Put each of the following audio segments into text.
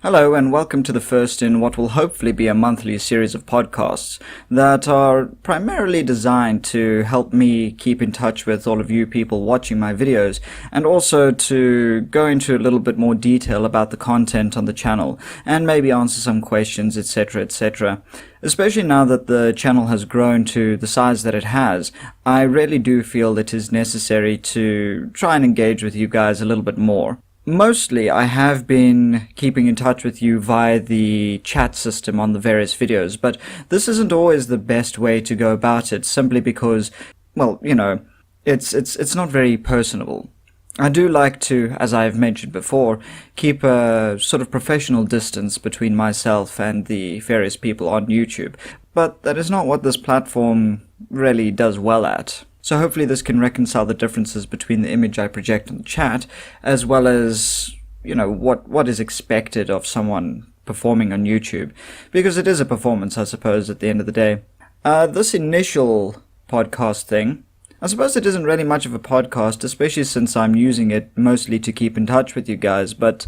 Hello and welcome to the first in what will hopefully be a monthly series of podcasts that are primarily designed to help me keep in touch with all of you people watching my videos, and also to go into a little bit more detail about the content on the channel and maybe answer some questions, etc, etc. Especially now that the channel has grown to the size that it has, I really do feel it is necessary to try and engage with you guys a little bit more. Mostly, I have been keeping in touch with you via the chat system on the various videos, but this isn't always the best way to go about it, simply because, well, you know, it's not very personable. I do like to, as I've mentioned before, keep a sort of professional distance between myself and the various people on YouTube, but that is not what this platform really does well at. So hopefully this can reconcile the differences between the image I project on the chat, as well as, you know, what is expected of someone performing on YouTube. Because it is a performance, I suppose, at the end of the day. This initial podcast thing, I suppose it isn't really much of a podcast, especially since I'm using it mostly to keep in touch with you guys, but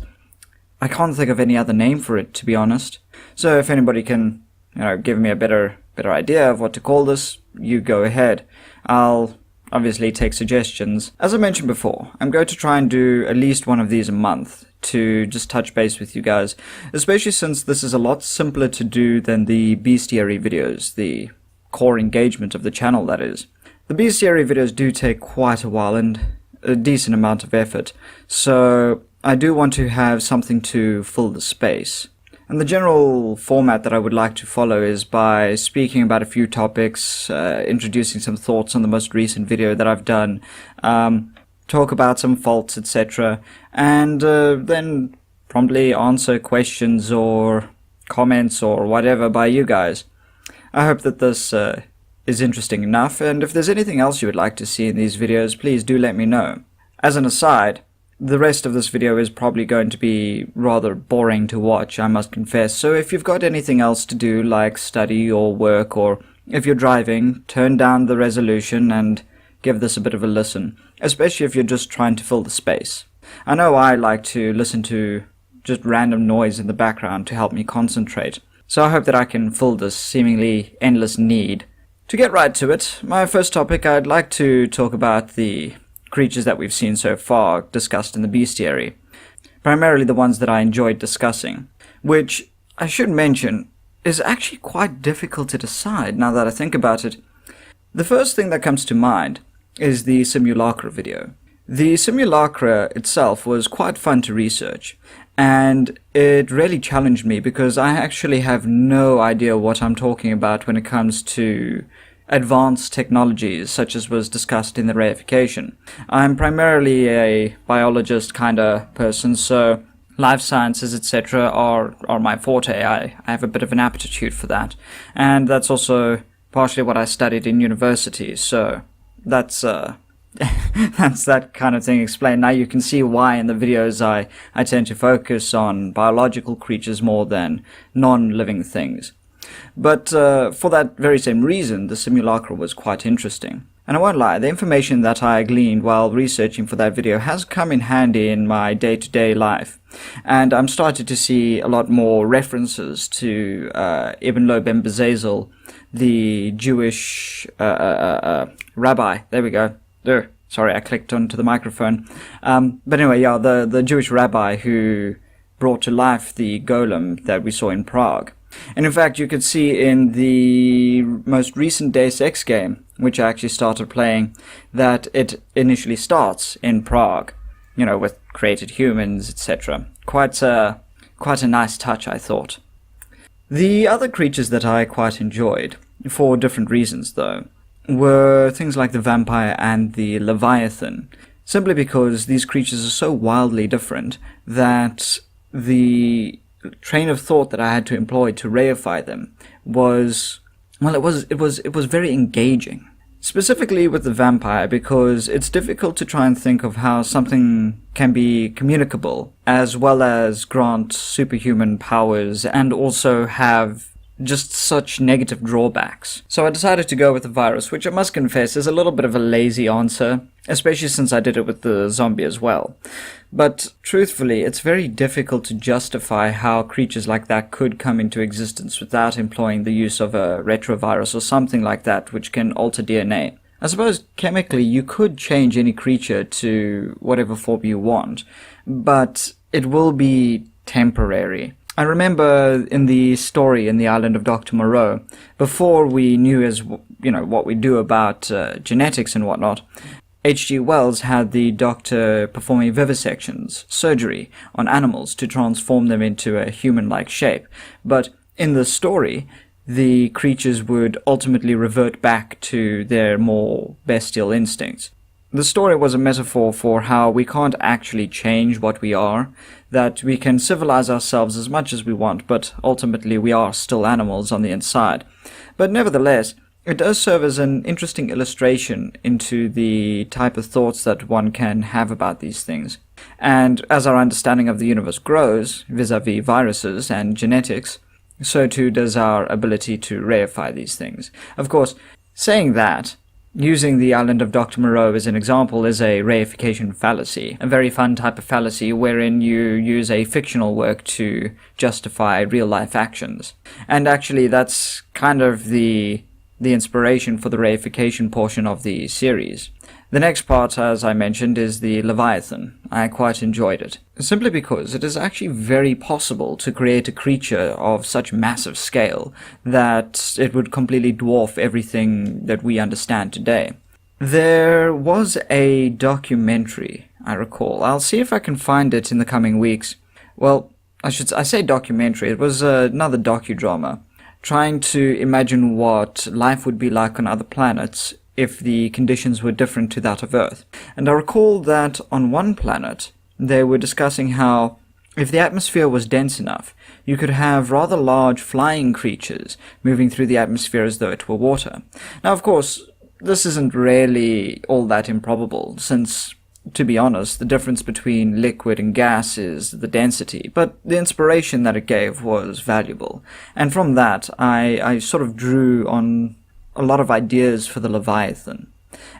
I can't think of any other name for it, to be honest. So if anybody can, you know, give me a better idea of what to call this, you go ahead. I'll obviously take suggestions. As I mentioned before, I'm going to try and do at least one of these a month to just touch base with you guys, especially since this is a lot simpler to do than the Beastiary videos, the core engagement of the channel, that is. The Beastiary videos do take quite a while and a decent amount of effort, so I do want to have something to fill the space. And the general format that I would like to follow is by speaking about a few topics, introducing some thoughts on the most recent video that I've done, talk about some faults, etc., and then promptly answer questions or comments or whatever by you guys. I hope that this is interesting enough, and if there's anything else you would like to see in these videos, please do let me know. As an aside, the rest of this video is probably going to be rather boring to watch, I must confess, so if you've got anything else to do, like study or work, or if you're driving, turn down the resolution and give this a bit of a listen, especially if you're just trying to fill the space. I know I like to listen to just random noise in the background to help me concentrate, so I hope that I can fill this seemingly endless need. To get right to it, my first topic, I'd like to talk about the creatures that we've seen so far discussed in the Beastiary. Primarily the ones that I enjoyed discussing, which I should mention is actually quite difficult to decide now that I think about it. The first thing that comes to mind is the simulacra video. The simulacra itself was quite fun to research, and it really challenged me because I actually have no idea what I'm talking about when it comes to advanced technologies such as was discussed in the reification. I'm primarily a biologist kind of person, so life sciences, etc. are my forte. I have a bit of an aptitude for that, and that's also partially what I studied in university, so that's that's that kind of thing explained. Now you can see why in the videos I tend to focus on biological creatures more than non-living things. But for that very same reason, the simulacra was quite interesting. And I won't lie, the information that I gleaned while researching for that video has come in handy in my day-to-day life. And I'm starting to see a lot more references to Ibn Ben Bezazel, the Jewish rabbi. There we go. There. Sorry, I clicked onto the microphone. But anyway, yeah, the Jewish rabbi who brought to life the golem that we saw in Prague. And in fact, you could see in the most recent Deus Ex game, which I actually started playing, that it initially starts in Prague, you know, with created humans, etc. Quite a nice touch, I thought. The other creatures that I quite enjoyed, for different reasons though, were things like the vampire and the leviathan, simply because these creatures are so wildly different that the train of thought that I had to employ to reify them was, well, it was very engaging. Specifically with the vampire, because it's difficult to try and think of how something can be communicable, as well as grant superhuman powers, and also have just such negative drawbacks. So I decided to go with the virus, which I must confess is a little bit of a lazy answer, especially since I did it with the zombie as well. But truthfully, it's very difficult to justify how creatures like that could come into existence without employing the use of a retrovirus or something like that, which can alter DNA. I suppose chemically you could change any creature to whatever form you want, but it will be temporary. I remember in the story in the Island of Dr. Moreau, before we knew what we do about genetics and whatnot, H.G. Wells had the doctor performing vivisections, surgery, on animals to transform them into a human-like shape. But in the story, the creatures would ultimately revert back to their more bestial instincts. The story was a metaphor for how we can't actually change what we are, that we can civilize ourselves as much as we want, but ultimately we are still animals on the inside. But nevertheless, it does serve as an interesting illustration into the type of thoughts that one can have about these things. And as our understanding of the universe grows, vis-a-vis viruses and genetics, so too does our ability to reify these things. Of course, saying that, using the Island of Dr. Moreau as an example is a reification fallacy, a very fun type of fallacy wherein you use a fictional work to justify real-life actions. And actually that's kind of the inspiration for the reification portion of the series. The next part, as I mentioned, is the Leviathan. I quite enjoyed it, simply because it is actually very possible to create a creature of such massive scale that it would completely dwarf everything that we understand today. There was a documentary, I recall. I'll see if I can find it in the coming weeks. Well, I say documentary. It was another docudrama, trying to imagine what life would be like on other planets if the conditions were different to that of Earth. And I recall that on one planet, they were discussing how if the atmosphere was dense enough, you could have rather large flying creatures moving through the atmosphere as though it were water. Now, of course, this isn't really all that improbable, since, to be honest, the difference between liquid and gas is the density, but the inspiration that it gave was valuable. And from that, I sort of drew on a lot of ideas for the Leviathan.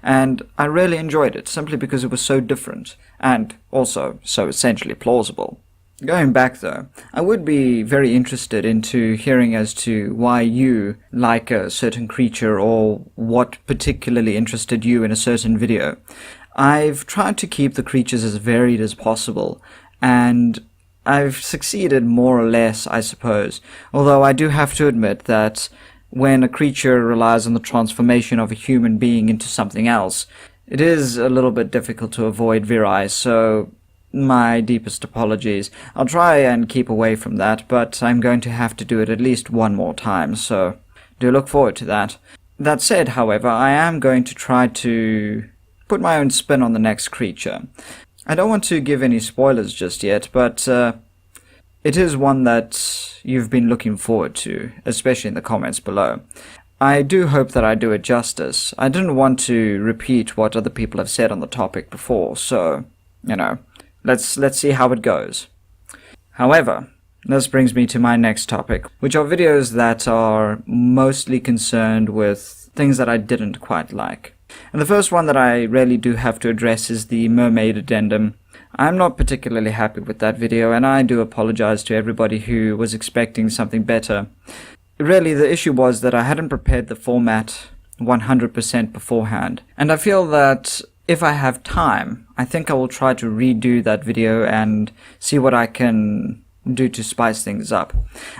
And I really enjoyed it, simply because it was so different, and also so essentially plausible. Going back though, I would be very interested into hearing as to why you like a certain creature or what particularly interested you in a certain video. I've tried to keep the creatures as varied as possible, and I've succeeded more or less, I suppose, although I do have to admit that when a creature relies on the transformation of a human being into something else, it is a little bit difficult to avoid viri, so my deepest apologies. I'll try and keep away from that, but I'm going to have to do it at least one more time, so do look forward to that. That said, however, I am going to try to put my own spin on the next creature. I don't want to give any spoilers just yet, but it is one that you've been looking forward to, especially in the comments below. I do hope that I do it justice. I didn't want to repeat what other people have said on the topic before, so, let's see how it goes. However, this brings me to my next topic, which are videos that are mostly concerned with things that I didn't quite like. And the first one that I really do have to address is the mermaid addendum. I'm not particularly happy with that video, and I do apologize to everybody who was expecting something better. Really, the issue was that I hadn't prepared the format 100% beforehand, and I feel that if I have time, I think I will try to redo that video and see what I can do to spice things up.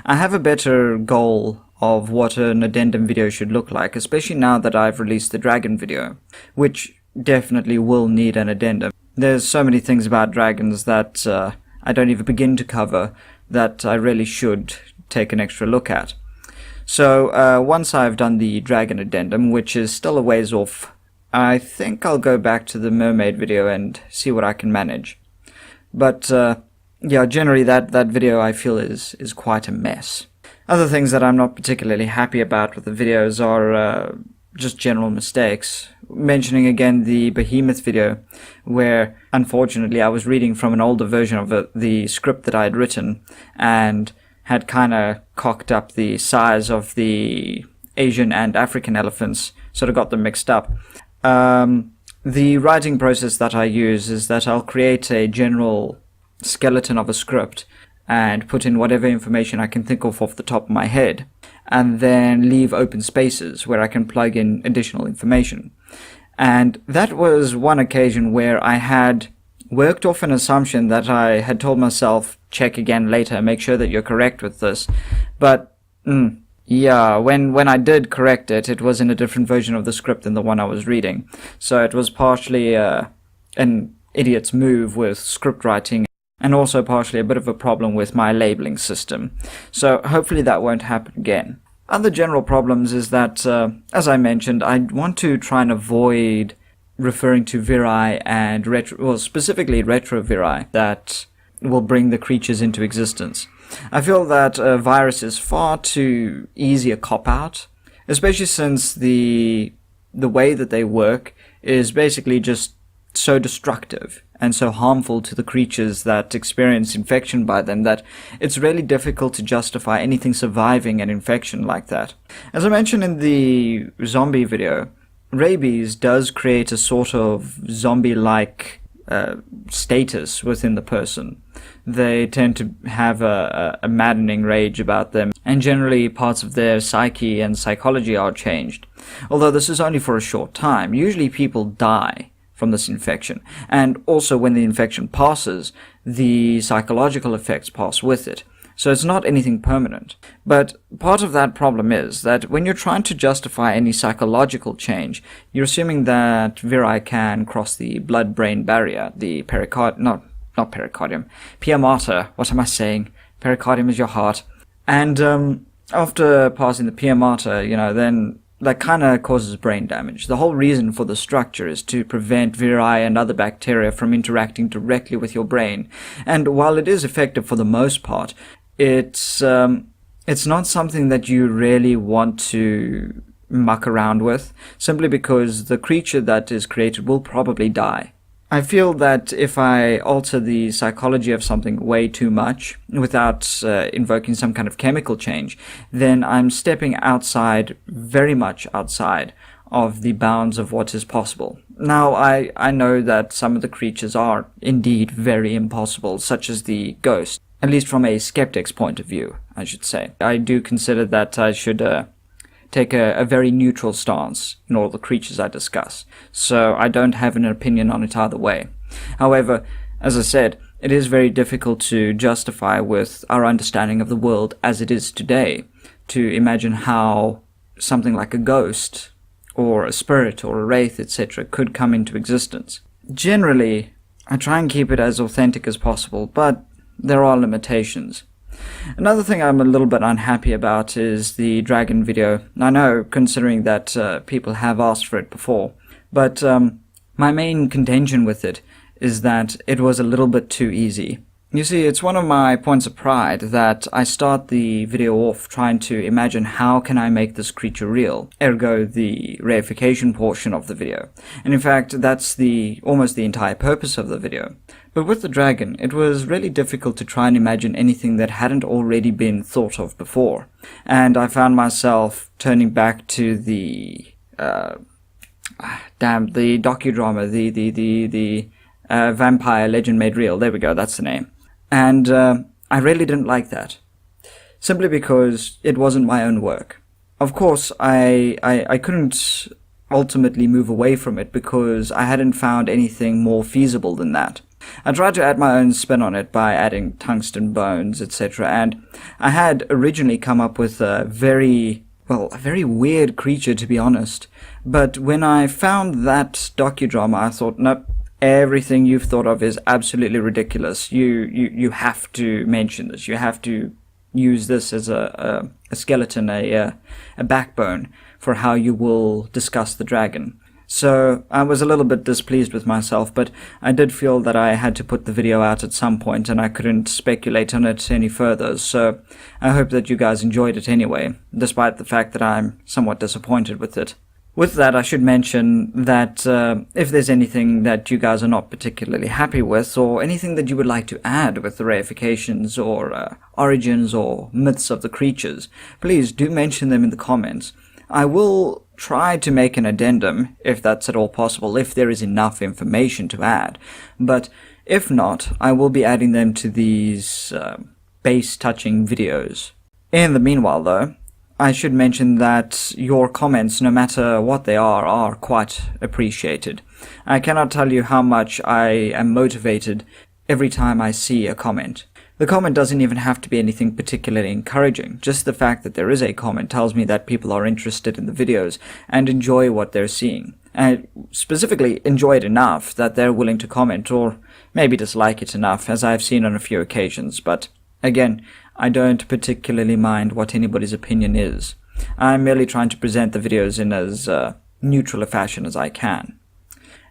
I have a better goal of what an addendum video should look like, especially now that I've released the dragon video, which definitely will need an addendum. There's so many things about dragons that I don't even begin to cover that I really should take an extra look at. So once I've done the dragon addendum, which is still a ways off, I think I'll go back to the mermaid video and see what I can manage. But yeah, generally that video I feel is quite a mess. Other things that I'm not particularly happy about with the videos are just general mistakes. Mentioning again the behemoth video, where unfortunately I was reading from an older version of the script that I had written and had kind of cocked up the size of the Asian and African elephants, sort of got them mixed up. The writing process that I use is that I'll create a general skeleton of a script and put in whatever information I can think of off the top of my head, and then leave open spaces where I can plug in additional information. And that was one occasion where I had worked off an assumption that I had told myself, check again later, make sure that you're correct with this. But, yeah, when I did correct it, it was in a different version of the script than the one I was reading. So it was partially an idiot's move with script writing, and also partially a bit of a problem with my labeling system. So hopefully that won't happen again. Other general problems is that, as I mentioned, I want to try and avoid referring to viri and specifically retroviri that will bring the creatures into existence. I feel that a virus is far too easy a cop-out, especially since the way that they work is basically just so destructive and so harmful to the creatures that experience infection by them that it's really difficult to justify anything surviving an infection like that. As I mentioned in the zombie video, rabies does create a sort of zombie-like status within the person. They tend to have a maddening rage about them, and generally parts of their psyche and psychology are changed. Although this is only for a short time. Usually people die from this infection, and also when the infection passes, the psychological effects pass with it. So it's not anything permanent. But part of that problem is that when you're trying to justify any psychological change, you're assuming that viri can cross the blood-brain barrier, the not pericardium, pia mater, what am I saying? Pericardium is your heart. And after passing the pia mater, then that kind of causes brain damage. The whole reason for the structure is to prevent viri and other bacteria from interacting directly with your brain. And while it is effective for the most part, it's not something that you really want to muck around with, simply because the creature that is created will probably die. I feel that if I alter the psychology of something way too much without invoking some kind of chemical change, then I'm stepping outside, very much outside, of the bounds of what is possible. Now, I know that some of the creatures are indeed very impossible, such as the ghost, at least from a skeptic's point of view, I should say. I do consider that I should take a very neutral stance in all the creatures I discuss, so I don't have an opinion on it either way. However, as I said, it is very difficult to justify with our understanding of the world as it is today, to imagine how something like a ghost, or a spirit, or a wraith, etc. could come into existence. Generally, I try and keep it as authentic as possible, but there are limitations. Another thing I'm a little bit unhappy about is the dragon video. I know, considering that people have asked for it before, but my main contention with it is that it was a little bit too easy. You see, it's one of my points of pride that I start the video off trying to imagine how can I make this creature real, ergo the reification portion of the video. And in fact, that's almost the entire purpose of the video. But with the dragon, it was really difficult to try and imagine anything that hadn't already been thought of before. And I found myself turning back to the docudrama, the Vampire Legend Made Real. There we go, that's the name. And I really didn't like that, simply because it wasn't my own work. Of course, I couldn't ultimately move away from it because I hadn't found anything more feasible than that. I tried to add my own spin on it by adding tungsten bones, etc., and I had originally come up with a very weird creature, to be honest. But when I found that docudrama, I thought, nope, everything you've thought of is absolutely ridiculous. You have to mention this. You have to use this as a skeleton, a backbone for how you will discuss the dragon. So I was a little bit displeased with myself, but I did feel that I had to put the video out at some point and I couldn't speculate on it any further. So I hope that you guys enjoyed it anyway, despite the fact that I'm somewhat disappointed with it. With that, I should mention that if there's anything that you guys are not particularly happy with, or anything that you would like to add with the reifications or origins or myths of the creatures, please do mention them in the comments. I will try to make an addendum, if that's at all possible, if there is enough information to add. But if not, I will be adding them to these base-touching videos. In the meanwhile, though, I should mention that your comments, no matter what they are quite appreciated. I cannot tell you how much I am motivated every time I see a comment. The comment doesn't even have to be anything particularly encouraging. Just the fact that there is a comment tells me that people are interested in the videos and enjoy what they're seeing. And specifically enjoy it enough that they're willing to comment, or maybe dislike it enough, as I've seen on a few occasions. But again, I don't particularly mind what anybody's opinion is. I'm merely trying to present the videos in as neutral a fashion as I can.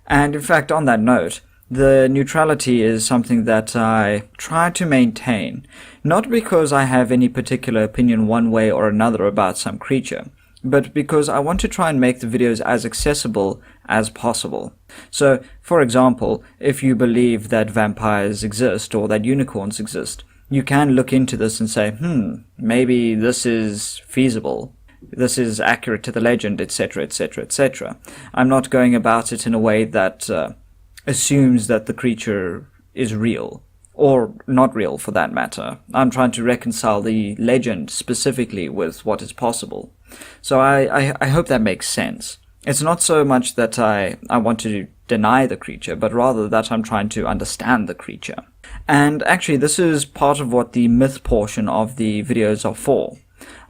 And in fact, on that note, the neutrality is something that I try to maintain, not because I have any particular opinion one way or another about some creature, but because I want to try and make the videos as accessible as possible. So, for example, if you believe that vampires exist or that unicorns exist, you can look into this and say, maybe this is feasible, this is accurate to the legend, etc., etc., etc. I'm not going about it in a way that assumes that the creature is real, or not real for that matter. I'm trying to reconcile the legend specifically with what is possible. So I hope that makes sense. It's not so much that I want to deny the creature, but rather that I'm trying to understand the creature. And actually, this is part of what the myth portion of the videos are for.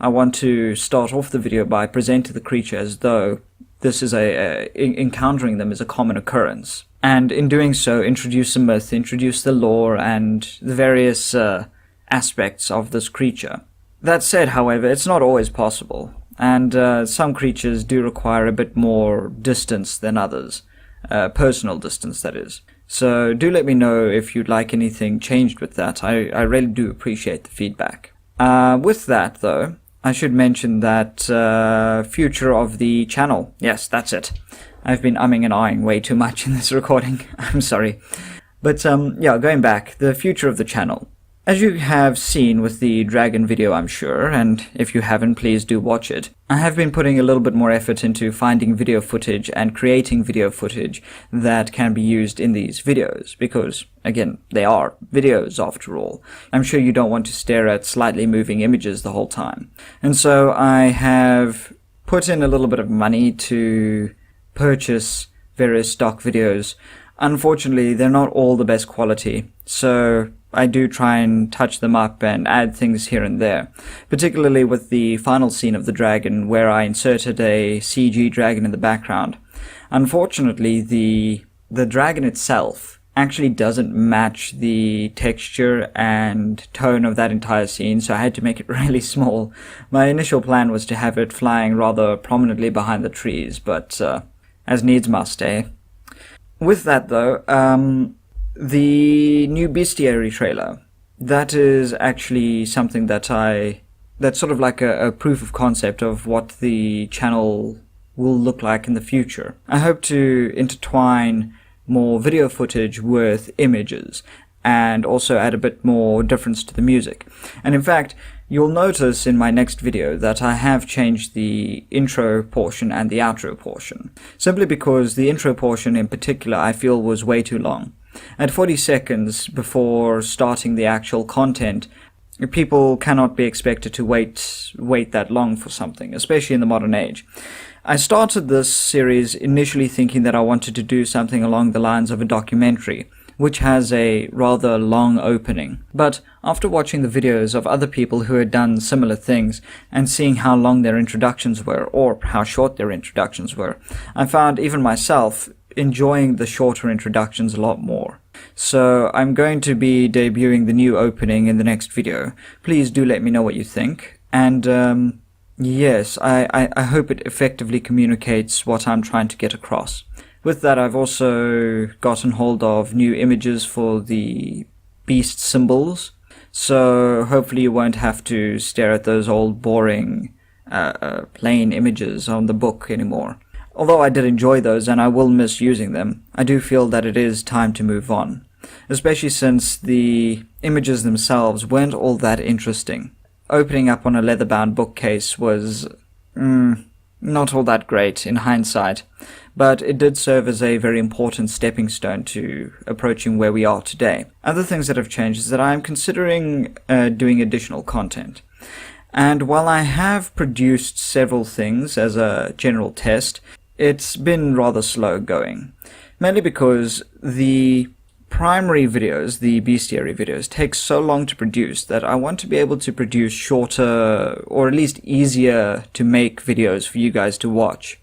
I want to start off the video by presenting the creature as though this is encountering them is a common occurrence. And in doing so, introduce the myth, introduce the lore, and the various aspects of this creature. That said, however, it's not always possible. And some creatures do require a bit more distance than others. Personal distance, that is. So do let me know if you'd like anything changed with that. I really do appreciate the feedback. With that, though, I should mention that future of the channel. Yes, that's it. I've been umming and ahhing way too much in this recording. I'm sorry. But yeah, going back, the future of the channel. As you have seen with the dragon video, I'm sure, and if you haven't, please do watch it, I have been putting a little bit more effort into finding video footage and creating video footage that can be used in these videos, because, again, they are videos after all. I'm sure you don't want to stare at slightly moving images the whole time. And so I have put in a little bit of money to purchase various stock videos. Unfortunately, they're not all the best quality, so I do try and touch them up and add things here and there, particularly with the final scene of the dragon where I inserted a CG dragon in the background. Unfortunately, the dragon itself actually doesn't match the texture and tone of that entire scene, so I had to make it really small. My initial plan was to have it flying rather prominently behind the trees, but as needs must, eh? With that, though, the new Beastiary trailer, that is actually something that's sort of like a proof of concept of what the channel will look like in the future. I hope to intertwine more video footage with images and also add a bit more difference to the music. And in fact, you'll notice in my next video that I have changed the intro portion and the outro portion, simply because the intro portion in particular I feel was way too long. At 40 seconds before starting the actual content, people cannot be expected to wait that long for something, especially in the modern age. I started this series initially thinking that I wanted to do something along the lines of a documentary, which has a rather long opening. But after watching the videos of other people who had done similar things and seeing how long their introductions were, or how short their introductions were, I found even myself enjoying the shorter introductions a lot more. So I'm going to be debuting the new opening in the next video. Please do let me know what you think. And yes, I hope it effectively communicates what I'm trying to get across. With that, I've also gotten hold of new images for the beast symbols, so hopefully you won't have to stare at those old boring plain images on the book anymore. Although I did enjoy those and I will miss using them, I do feel that it is time to move on, especially since the images themselves weren't all that interesting. Opening up on a leather-bound bookcase was not all that great in hindsight, but it did serve as a very important stepping stone to approaching where we are today. Other things that have changed is that I am considering doing additional content. And while I have produced several things as a general test, it's been rather slow going. Mainly because the primary videos, the Beastiary videos, take so long to produce that I want to be able to produce shorter, or at least easier to make videos for you guys to watch.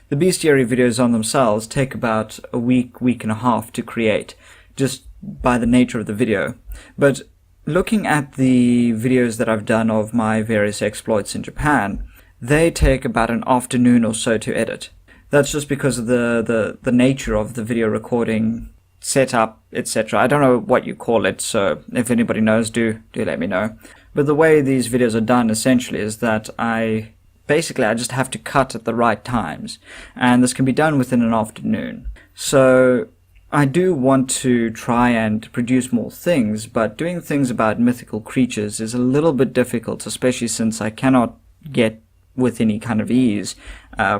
The Beastiary videos on themselves take about a week and a half to create, just by the nature of the video. But looking at the videos that I've done of my various exploits in Japan, they take about an afternoon or so to edit. That's just because of the nature of the video recording setup, etc. I don't know what you call it, so if anybody knows, do let me know. But the way these videos are done essentially is that I just have to cut at the right times, and this can be done within an afternoon. So I do want to try and produce more things, but doing things about mythical creatures is a little bit difficult, especially since I cannot get with any kind of ease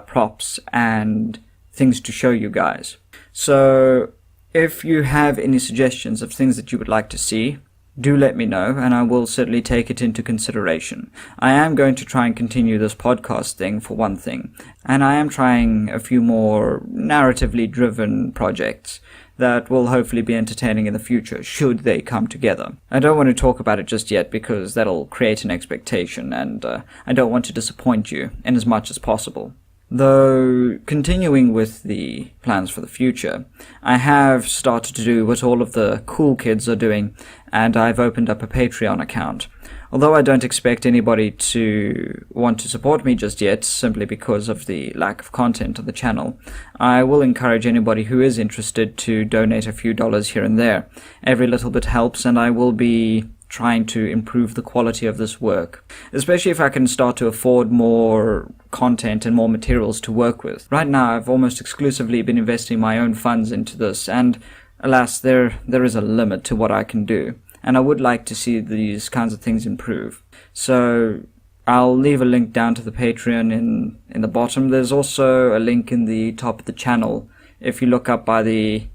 props and things to show you guys. So if you have any suggestions of things that you would like to see, do let me know, and I will certainly take it into consideration. I am going to try and continue this podcast thing, for one thing, and I am trying a few more narratively driven projects that will hopefully be entertaining in the future, should they come together. I don't want to talk about it just yet, because that'll create an expectation, and I don't want to disappoint you in as much as possible. Though, continuing with the plans for the future, I have started to do what all of the cool kids are doing, and I've opened up a Patreon account. Although I don't expect anybody to want to support me just yet, simply because of the lack of content on the channel, I will encourage anybody who is interested to donate a few dollars here and there. Every little bit helps, and I will be trying to improve the quality of this work, especially if I can start to afford more content and more materials to work with. Right now, I've almost exclusively been investing my own funds into this, and alas, there is a limit to what I can do, and I would like to see these kinds of things improve. So I'll leave a link down to the Patreon in the bottom. There's also a link in the top of the channel. If you look up by the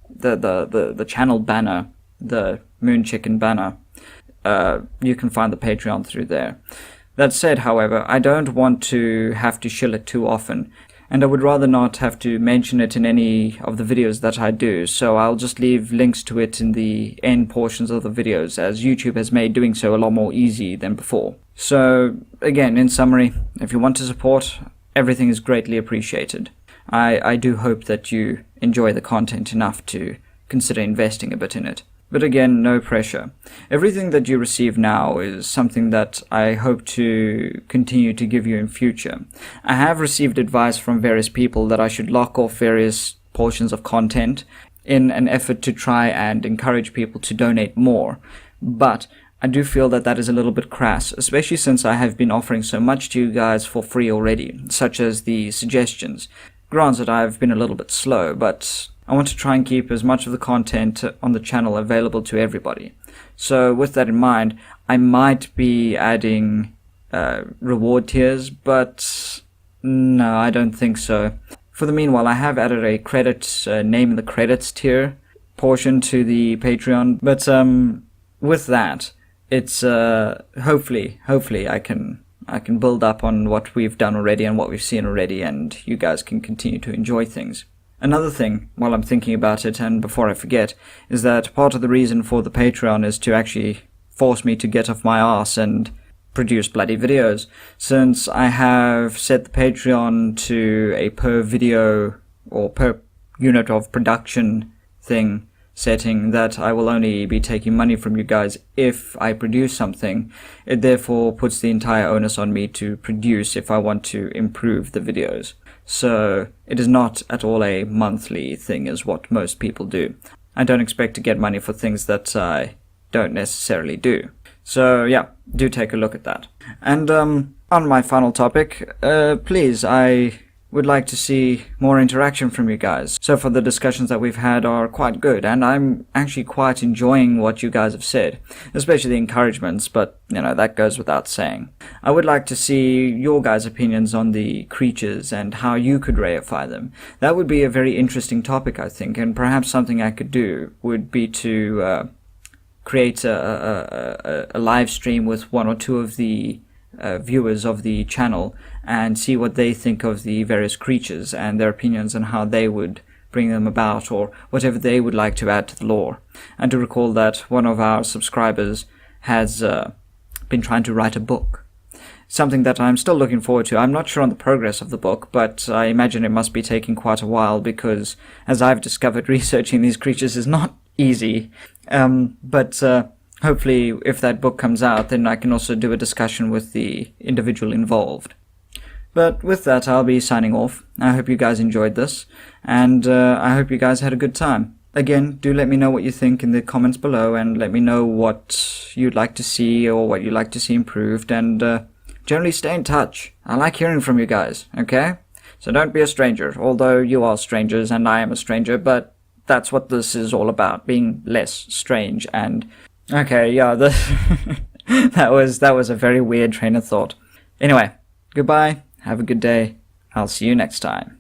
channel banner, the Moon Chicken banner, you can find the Patreon through there. That said, however, I don't want to have to shill it too often, and I would rather not have to mention it in any of the videos that I do, so I'll just leave links to it in the end portions of the videos, as YouTube has made doing so a lot more easy than before. So, again, in summary, if you want to support, everything is greatly appreciated. I do hope that you enjoy the content enough to consider investing a bit in it. But again, no pressure. Everything that you receive now is something that I hope to continue to give you in future. I have received advice from various people that I should lock off various portions of content in an effort to try and encourage people to donate more. But I do feel that that is a little bit crass, especially since I have been offering so much to you guys for free already, such as the suggestions. Granted, I've been a little bit slow, but I want to try and keep as much of the content on the channel available to everybody. So with that in mind, I might be adding reward tiers, but no, I don't think so. For the meanwhile, I have added a credits, name in the credits tier portion to the Patreon, but with that, it's hopefully I can build up on what we've done already and what we've seen already, and you guys can continue to enjoy things. Another thing, while I'm thinking about it, and before I forget, is that part of the reason for the Patreon is to actually force me to get off my arse and produce bloody videos, since I have set the Patreon to a per video or per unit of production thing setting that I will only be taking money from you guys if I produce something. It therefore puts the entire onus on me to produce if I want to improve the videos. So it is not at all a monthly thing as what most people do. I don't expect to get money for things that I don't necessarily do. So yeah, do take a look at that. And on my final topic, please, I would like to see more interaction from you guys. So far the discussions that we've had are quite good, and I'm actually quite enjoying what you guys have said, especially the encouragements, but that goes without saying. I would like to see your guys' opinions on the creatures and how you could reify them. That would be a very interesting topic, I think, and perhaps something I could do would be to create a live stream with one or two of the viewers of the channel and see what they think of the various creatures and their opinions on how they would bring them about, or whatever they would like to add to the lore. And to recall that one of our subscribers has been trying to write a book, something that I'm still looking forward to. I'm not sure on the progress of the book, but I imagine it must be taking quite a while because, as I've discovered, researching these creatures is not easy. But hopefully if that book comes out, then I can also do a discussion with the individual involved. But with that, I'll be signing off. I hope you guys enjoyed this, and I hope you guys had a good time. Again, do let me know what you think in the comments below, and let me know what you'd like to see or what you'd like to see improved, and generally stay in touch. I like hearing from you guys, okay? So don't be a stranger, although you are strangers and I am a stranger, but that's what this is all about, being less strange. And okay, yeah, that was a very weird train of thought. Anyway, goodbye, have a good day, I'll see you next time.